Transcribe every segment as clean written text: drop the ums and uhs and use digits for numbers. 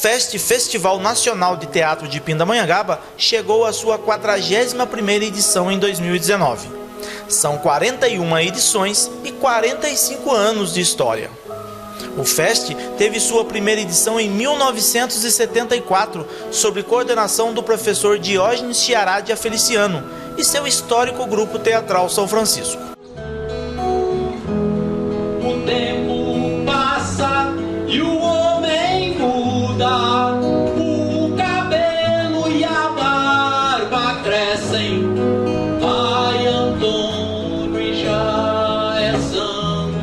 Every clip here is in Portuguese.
FEST, Festival Nacional de Teatro de Pindamonhangaba, chegou à sua 41ª edição em 2019. São 41 edições e 45 anos de história. O FEST teve sua primeira edição em 1974, sob coordenação do professor Diógenes Chiaradia Feliciano e seu histórico grupo teatral São Francisco. O tempo passa e o homem muda, o cabelo e a barba crescem. Pai Antônio e já é santo,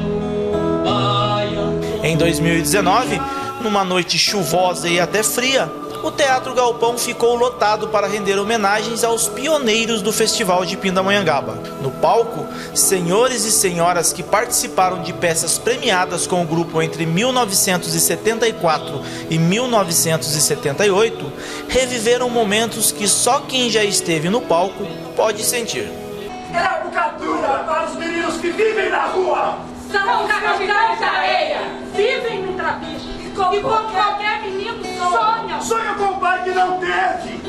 Pai Antônio. Em 2019, numa noite chuvosa e até fria, o Teatro Galpão ficou lotado para render homenagens aos pioneiros do Festival de Pindamonhangaba. No palco, senhores e senhoras que participaram de peças premiadas com o grupo entre 1974 e 1978 reviveram momentos que só quem já esteve no palco pode sentir. É educadura para os meninos que vivem na rua! São capitães da areia, vivem no trapiche e como qualquer menino Sonha com o pai que não teve!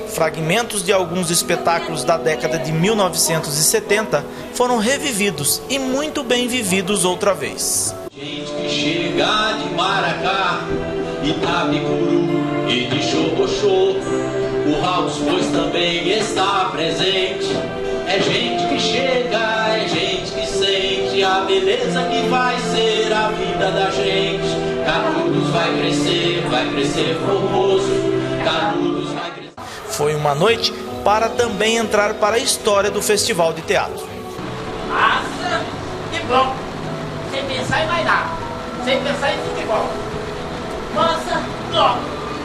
Fragmentos de alguns espetáculos da década de 1970 foram revividos e muito bem vividos outra vez. Gente que chega de Maracá, Itapicuru e de Xoxô, o House Boys também está presente. É gente que chega, é gente que sente a beleza que vai ser a vida da gente. Canudos vai crescer formoso, Canudos vai crescer. Foi uma noite para também entrar para a história do Festival de Teatro. Nossa, que bom! Sem pensar em mais nada, sem pensar em futebol. Massa, bloco,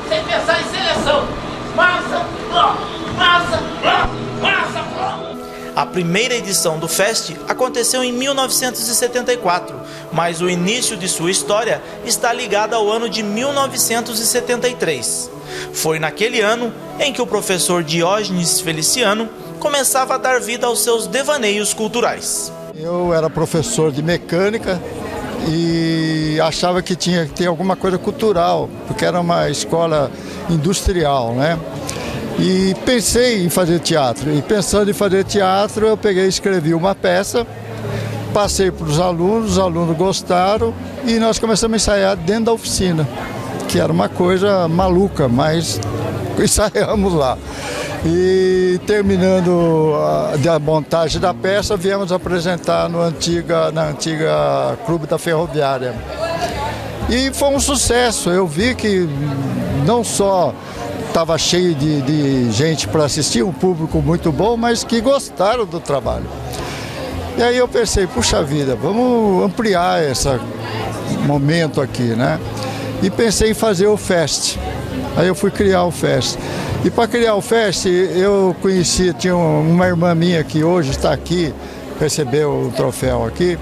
sem pensar em seleção. Massa, bloco, massa, bloco, massa, bloco. A primeira edição do FEST aconteceu em 1974, mas o início de sua história está ligado ao ano de 1973. Foi naquele ano em que o professor Diógenes Feliciano começava a dar vida aos seus devaneios culturais. Eu era professor de mecânica e achava que tinha que ter alguma coisa cultural, porque era uma escola industrial, né? E pensei em fazer teatro. E pensando em fazer teatro, eu peguei e escrevi uma peça, passei para os alunos gostaram e nós começamos a ensaiar dentro da oficina, que era uma coisa maluca, mas ensaiamos lá. E terminando a montagem da peça, viemos apresentar na antiga Clube da Ferroviária. E foi um sucesso. Eu vi que não só estava cheio de gente para assistir, um público muito bom, mas que gostaram do trabalho. E aí eu pensei, puxa vida, vamos ampliar esse momento aqui, né? E pensei em fazer o FEST. Aí eu fui criar o FEST. E para criar o FEST, eu conheci, tinha uma irmã minha que hoje está aqui, recebeu o troféu aqui,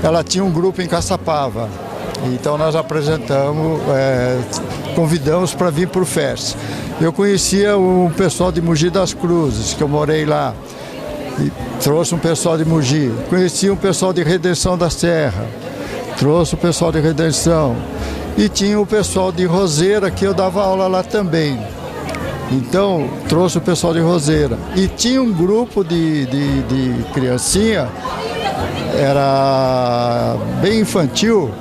ela tinha um grupo em Caçapava. Então nós apresentamos, convidamos para vir para o FEST. Eu conhecia o pessoal de Mogi das Cruzes, que eu morei lá, e trouxe um pessoal de Mogi. Conhecia um pessoal de Redenção da Serra, trouxe o pessoal de Redenção. E tinha o pessoal de Roseira, que eu dava aula lá também. Então, trouxe o pessoal de Roseira. E tinha um grupo de criancinha, era bem infantil,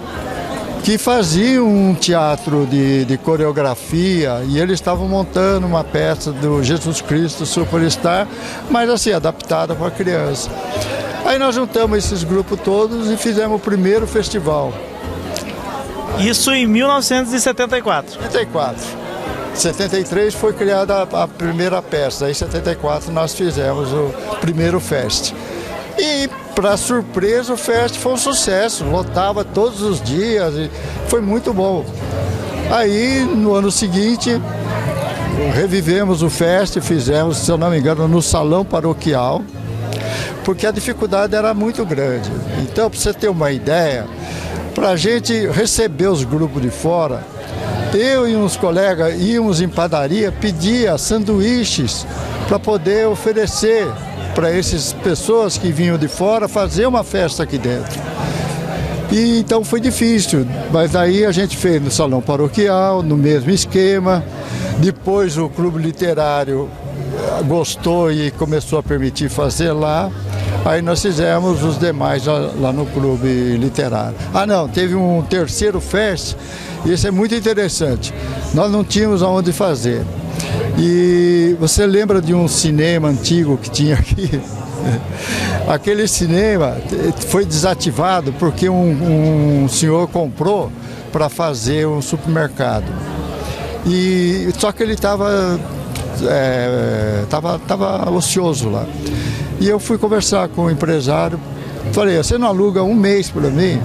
que faziam um teatro de coreografia e eles estavam montando uma peça do Jesus Cristo Superstar, mas assim, adaptada para criança. Aí nós juntamos esses grupos todos e fizemos o primeiro festival. Isso em 1974. 73 foi criada a primeira peça, aí em 74 nós fizemos o primeiro FEST. E, para surpresa, o FEST foi um sucesso, lotava todos os dias e foi muito bom. Aí, no ano seguinte, revivemos o FEST, fizemos, se eu não me engano, no Salão Paroquial, porque a dificuldade era muito grande. Então, para você ter uma ideia, para a gente receber os grupos de fora, eu e uns colegas íamos em padaria, pedia sanduíches para poder oferecer para essas pessoas que vinham de fora fazer uma festa aqui dentro. E então foi difícil, mas aí a gente fez no salão paroquial, no mesmo esquema. Depois o clube literário gostou e começou a permitir fazer lá. Aí nós fizemos os demais lá no clube literário. Ah não, teve um terceiro fest, e esse é muito interessante. Nós não tínhamos aonde fazer. E você lembra de um cinema antigo que tinha aqui? Aquele cinema foi desativado porque um senhor comprou para fazer um supermercado. E só que ele estava ocioso lá. E eu fui conversar com o empresário, falei, você não aluga um mês para mim?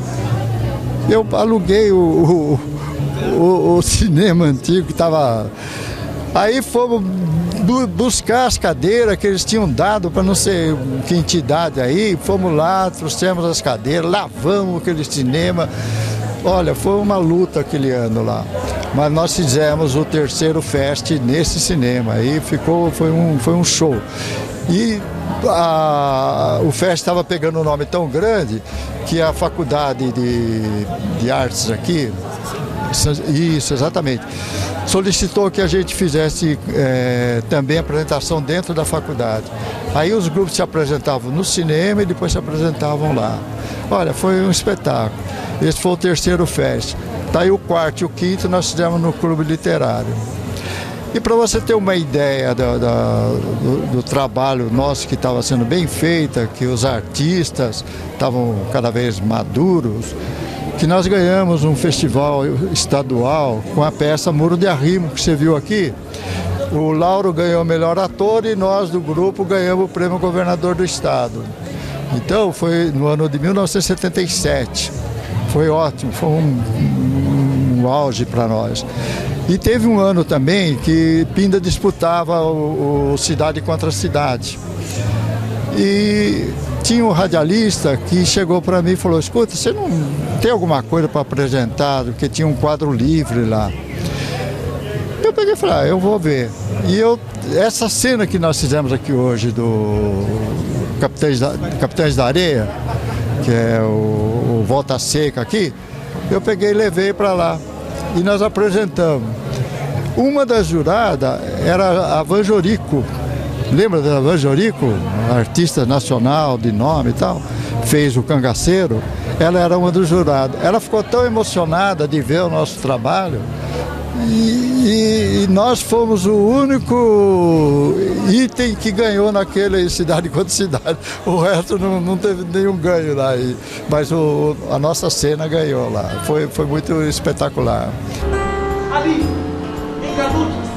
Eu aluguei o cinema antigo que estava... Aí fomos buscar as cadeiras que eles tinham dado para não sei que entidade aí, fomos lá, trouxemos as cadeiras, lavamos aquele cinema. Olha, foi uma luta aquele ano lá, mas nós fizemos o terceiro fest nesse cinema, aí foi um show. E o fest estava pegando um nome tão grande que a faculdade de artes aqui, isso, exatamente, solicitou que a gente fizesse também apresentação dentro da faculdade. Aí os grupos se apresentavam no cinema e depois se apresentavam lá. Olha, foi um espetáculo. Esse foi o terceiro fest. Daí o quarto e o quinto nós fizemos no clube literário. E para você ter uma ideia do trabalho nosso que estava sendo bem feito, que os artistas estavam cada vez maduros, que nós ganhamos um festival estadual com a peça Muro de Arrimo, que você viu aqui. O Lauro ganhou o melhor ator e nós do grupo ganhamos o prêmio governador do estado. Então foi no ano de 1977. Foi ótimo, foi um auge para nós. E teve um ano também que Pinda disputava o Cidade contra Cidade. E tinha um radialista que chegou para mim e falou, escuta, você não tem alguma coisa para apresentar? Porque tinha um quadro livre lá. Eu peguei e falei, eu vou ver. E essa cena que nós fizemos aqui hoje do Capitães da Areia, que é o Volta Seca aqui, eu peguei e levei para lá. E nós apresentamos. Uma das juradas era a Vanjorico. Lembra da Vanjorico? Artista nacional de nome e tal. Fez o Cangaceiro. Ela era uma dos jurados. Ela ficou tão emocionada de ver o nosso trabalho. E nós fomos o único item que ganhou naquele Cidade contra Cidade. O resto não teve nenhum ganho lá. Mas a nossa cena ganhou lá. Foi muito espetacular. Ali, em Canudos,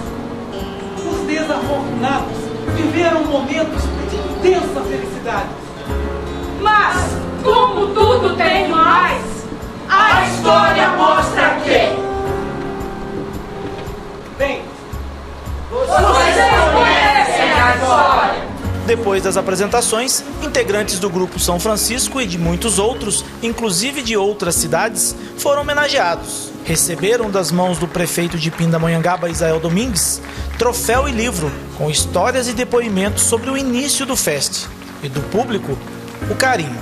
os desafortunados viveram momentos de intensa felicidade. Mas, como tudo tem mais, a história mostra que... Bem, vocês conhecem a história. Depois das apresentações, integrantes do Grupo São Francisco e de muitos outros, inclusive de outras cidades, foram homenageados. Receberam das mãos do prefeito de Pindamonhangaba, Isael Domingues, troféu e livro com histórias e depoimentos sobre o início do fest. E do público, o carinho.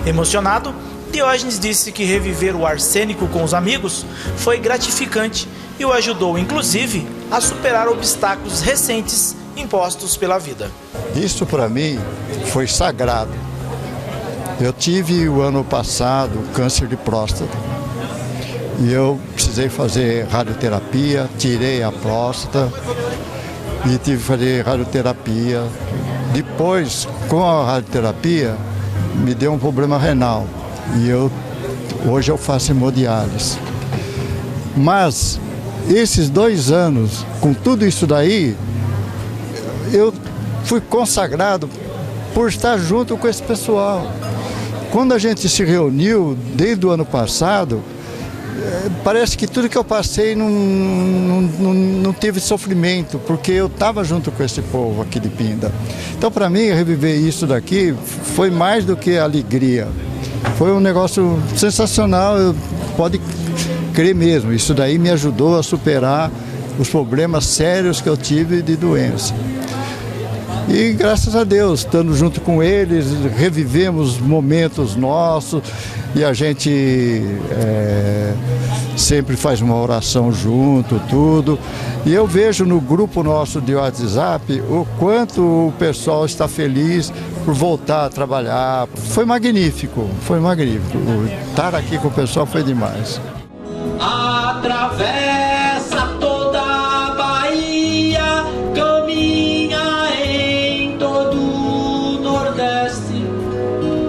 Emocionado, Diógenes disse que reviver o arsênico com os amigos foi gratificante e o ajudou, inclusive, a superar obstáculos recentes impostos pela vida. Isso para mim foi sagrado. Eu tive o ano passado câncer de próstata e eu precisei fazer radioterapia, tirei a próstata e tive que fazer radioterapia. Depois, com a radioterapia, me deu um problema renal e hoje eu faço hemodiálise. Mas esses 2 anos, com tudo isso daí, eu fui consagrado por estar junto com esse pessoal. Quando a gente se reuniu, desde o ano passado, parece que tudo que eu passei não teve sofrimento, porque eu estava junto com esse povo aqui de Pinda. Então, para mim, reviver isso daqui foi mais do que alegria. Foi um negócio sensacional, pode crer mesmo. Isso daí me ajudou a superar os problemas sérios que eu tive de doença. E graças a Deus, estando junto com eles, revivemos momentos nossos, e a gente sempre faz uma oração junto, tudo. E eu vejo no grupo nosso de WhatsApp o quanto o pessoal está feliz por voltar a trabalhar. Foi magnífico, foi magnífico. Estar aqui com o pessoal foi demais. Atravessa toda a Bahia, caminha em todo o Nordeste,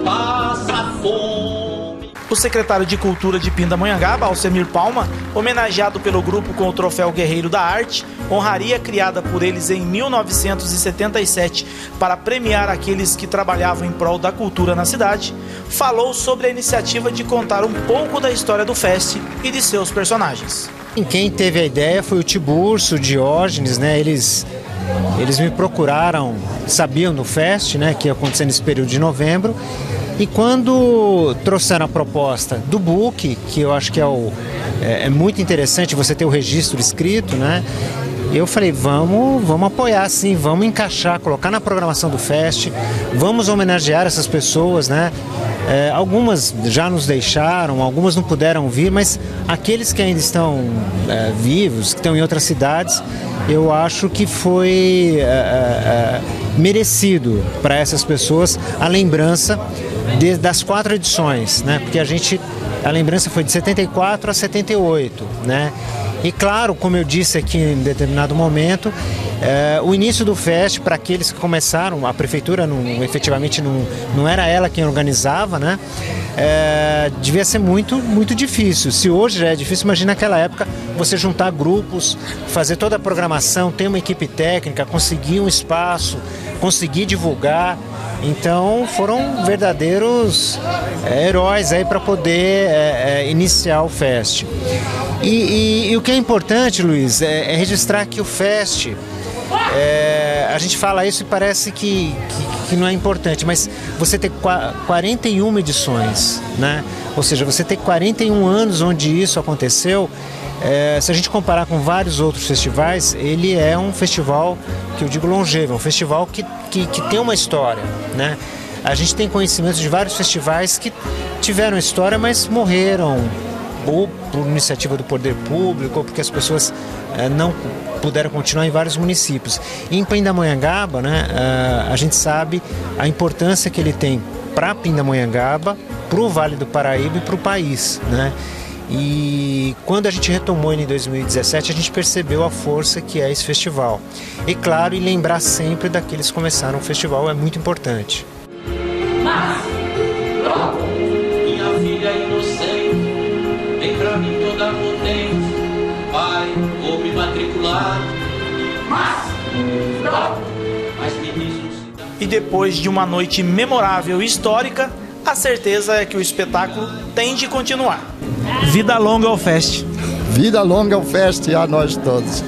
passa fome. O secretário de Cultura de Pindamonhangaba, Alcemir Palma, homenageado pelo grupo com o troféu Guerreiro da Arte, honraria criada por eles em 1977 para premiar aqueles que trabalhavam em prol da cultura na cidade, falou sobre a iniciativa de contar um pouco da história do Fest e de seus personagens. Quem teve a ideia foi o Tiburcio, o Diógenes, né? Eles me procuraram, sabiam do Fest, né, que ia acontecer nesse período de novembro, e quando trouxeram a proposta do book, que eu acho que é muito interessante você ter o registro escrito, né? Eu falei, vamos apoiar sim, vamos encaixar, colocar na programação do Fest, vamos homenagear essas pessoas, né? Algumas já nos deixaram, algumas não puderam vir, mas aqueles que ainda estão vivos, que estão em outras cidades, eu acho que foi merecido para essas pessoas a lembrança das 4 edições, né? Porque a lembrança foi de 74 a 78, né? E claro, como eu disse aqui em determinado momento, o início do Fest, para aqueles que começaram, a prefeitura efetivamente não era ela quem organizava, né? Devia ser muito, muito difícil. Se hoje já é difícil, imagina naquela época você juntar grupos, fazer toda a programação, ter uma equipe técnica, conseguir um espaço, conseguir divulgar. Então foram verdadeiros heróis aí para poder iniciar o Fest. E o que é importante, Luiz, é registrar que o Fest, a gente fala isso e parece que não é importante, mas você ter 41 edições, né? Ou seja, você ter 41 anos onde isso aconteceu, se a gente comparar com vários outros festivais, ele é um festival que eu digo longevo, um festival que tem uma história, né? A gente tem conhecimento de vários festivais que tiveram história, mas morreram, ou por iniciativa do poder público, ou porque as pessoas não puderam continuar em vários municípios. E em Pindamonhangaba, né, a gente sabe a importância que ele tem para Pindamonhangaba, para o Vale do Paraíba e para o país, né? E quando a gente retomou ele em 2017, a gente percebeu a força que é esse festival. E claro, e lembrar sempre daqueles que começaram o festival é muito importante. Minha filha inocente, vem pra mim toda potente, pai, vou me matricular. Mas me diz um cidadão. E depois de uma noite memorável e histórica, a certeza é que o espetáculo tem de continuar. Vida longa ao Fest. Vida longa ao Fest e a nós todos.